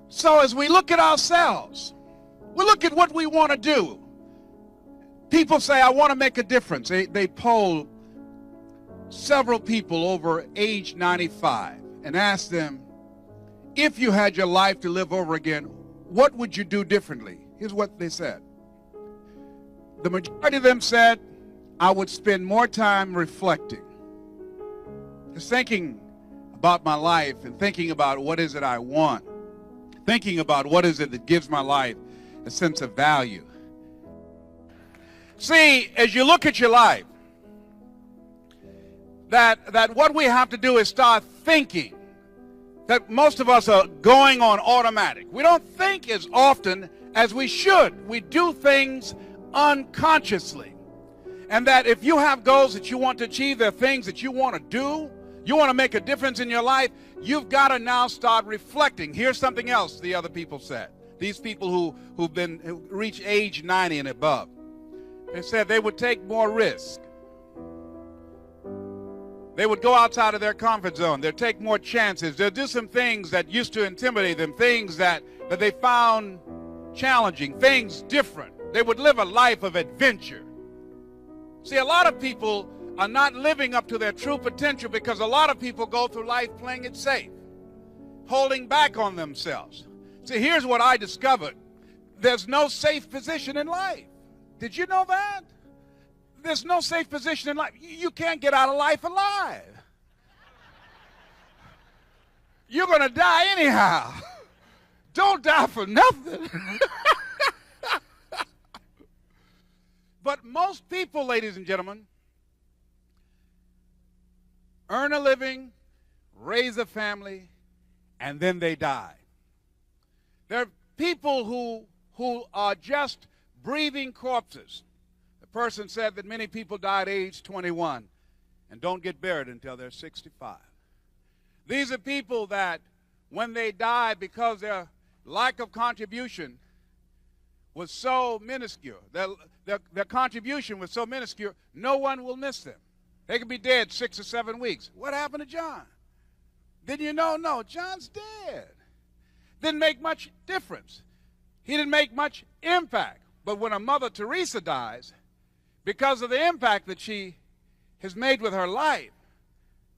So as we look at ourselves, we look at what we want to do. People say, I want to make a difference. They poll several people over age 95 and asked them, if you had your life to live over again, what would you do differently? Here's what they said. The majority of them said, I would spend more time reflecting, just thinking about my life and thinking about what is it I want, thinking about what is it that gives my life a sense of value. See, as you look at your life, that what we have to do is start thinking. That most of us are going on automatic. We don't think as often as we should. We do things unconsciously. And that if you have goals that you want to achieve, there are things that you want to do, you want to make a difference in your life, you've got to now start reflecting. Here's something else the other people said. These people who reach age 90 and above. They said they would take more risk. They would go outside of their comfort zone. They'll take more chances. They'll do some things that used to intimidate them, things that they found challenging, things different. They would live a life of adventure. See, a lot of people are not living up to their true potential because a lot of people go through life playing it safe, holding back on themselves. See, here's what I discovered. There's no safe position in life. Did you know that? There's no safe position in life. You can't get out of life alive. You're going to die anyhow. Don't die for nothing. But most people, ladies and gentlemen, earn a living, raise a family, and then they die. There are people who are just breathing corpses. The person said that many people die at age 21 and don't get buried until they're 65. These are people that when they die, because their lack of contribution was so minuscule, their contribution was so minuscule, no one will miss them. They could be dead 6 or 7 weeks. What happened to John? Didn't you know? No, John's dead. Didn't make much difference. He didn't make much impact. But when a Mother Teresa dies, because of the impact that she has made with her life,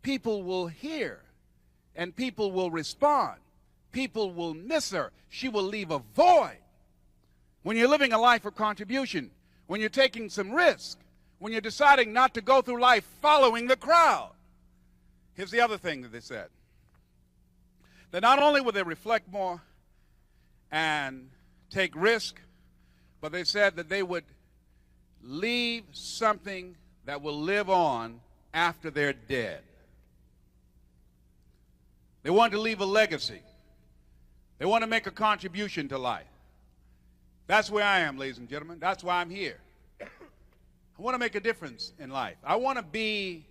people will hear and people will respond. People will miss her. She will leave a void. When you're living a life of contribution, when you're taking some risk, when you're deciding not to go through life following the crowd. Here's the other thing that they said. That not only will they reflect more and take risk, but they said that they would leave something that will live on after they're dead. They want to leave a legacy. They want to make a contribution to life. That's where I am, ladies and gentlemen. That's why I'm here. I want to make a difference in life. I want to be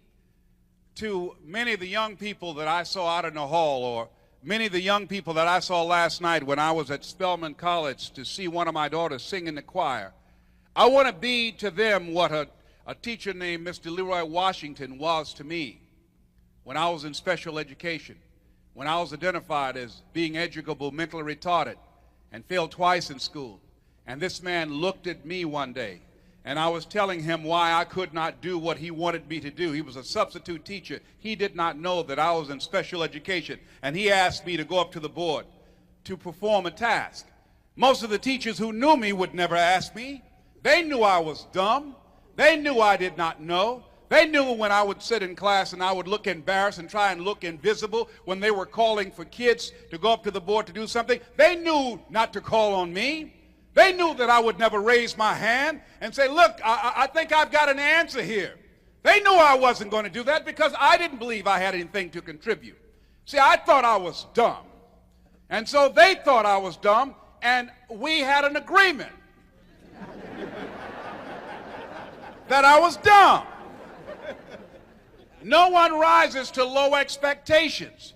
to many of the young people that I saw out in the hall, or many of the young people that I saw last night when I was at Spelman College to see one of my daughters sing in the choir. I want to be to them what a teacher named Mr. Leroy Washington was to me when I was in special education, when I was identified as being educable, mentally retarded, and failed twice in school. And this man looked at me one day, and I was telling him why I could not do what he wanted me to do. He was a substitute teacher. He did not know that I was in special education, and he asked me to go up to the board to perform a task. Most of the teachers who knew me would never ask me. They knew I was dumb. They knew I did not know. They knew when I would sit in class and I would look embarrassed and try and look invisible when they were calling for kids to go up to the board to do something. They knew not to call on me. They knew that I would never raise my hand and say, look, I think I've got an answer here. They knew I wasn't going to do that because I didn't believe I had anything to contribute. See, I thought I was dumb. And so they thought I was dumb, and we had an agreement that I was dumb. No one rises to low expectations.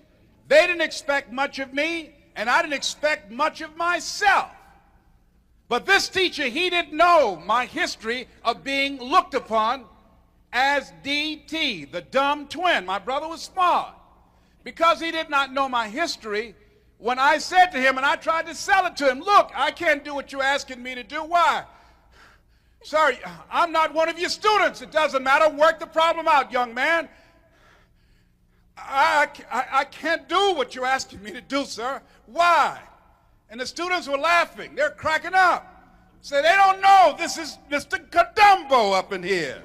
They didn't expect much of me, and I didn't expect much of myself. But this teacher, he didn't know my history of being looked upon as DT, the dumb twin. My brother was smart. Because he did not know my history, when I said to him, and I tried to sell it to him, look, I can't do what you're asking me to do. Why? Sorry, I'm not one of your students. It doesn't matter. Work the problem out, young man. I can't do what you're asking me to do, sir. Why? And the students were laughing. They're cracking up. Say, they don't know. This is Mr. Kadumbo up in here.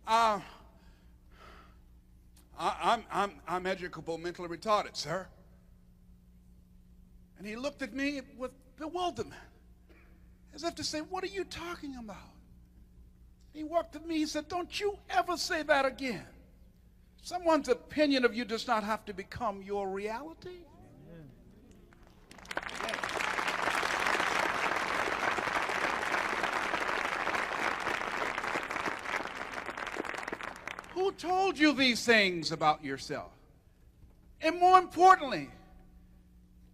I'm educable mentally retarded, sir. And he looked at me with bewilderment, as if to say, what are you talking about? He walked at me, he said, don't you ever say that again. Someone's opinion of you does not have to become your reality. Who told you these things about yourself? And more importantly,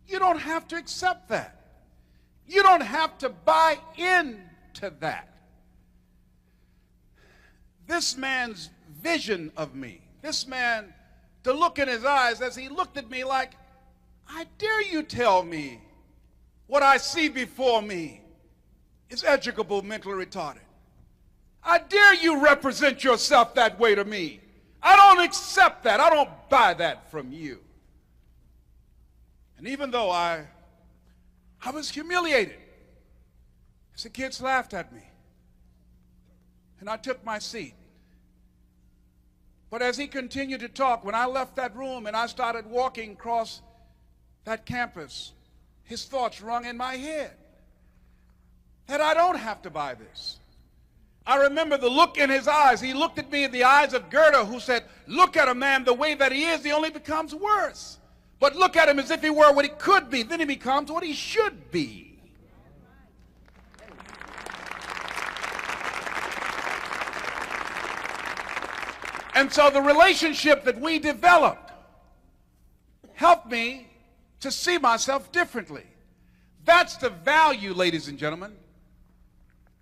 you don't have to accept that. You don't have to buy into that. This man's vision of me, this man, to look in his eyes as he looked at me like, I dare you tell me what I see before me is educable mentally retarded. I dare you represent yourself that way to me. I don't accept that. I don't buy that from you. And even though I was humiliated, as the kids laughed at me, and I took my seat. But as he continued to talk, when I left that room and I started walking across that campus, his thoughts rung in my head that I don't have to buy this. I remember the look in his eyes. He looked at me in the eyes of Goethe, who said, look at a man the way that he is, he only becomes worse. But look at him as if he were what he could be, then he becomes what he should be. And so the relationship that we developed helped me to see myself differently. That's the value, ladies and gentlemen,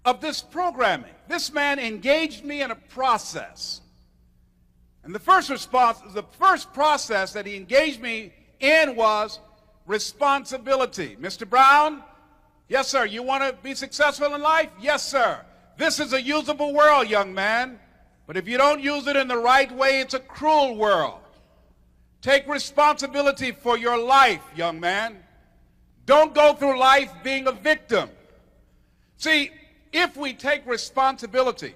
of this programming. This man engaged me in a process. And the first process that he engaged me in was responsibility. Mr. Brown, yes, sir, you want to be successful in life? Yes, sir. This is a usable world, young man. But if you don't use it in the right way, it's a cruel world. Take responsibility for your life, young man. Don't go through life being a victim. See, if we take responsibility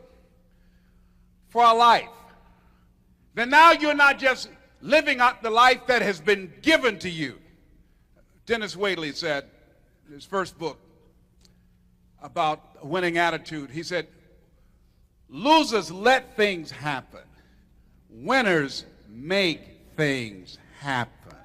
for our life, then now you're not just living out the life that has been given to you. Dennis Whaley said in his first book about a winning attitude, he said, losers let things happen. Winners make things happen.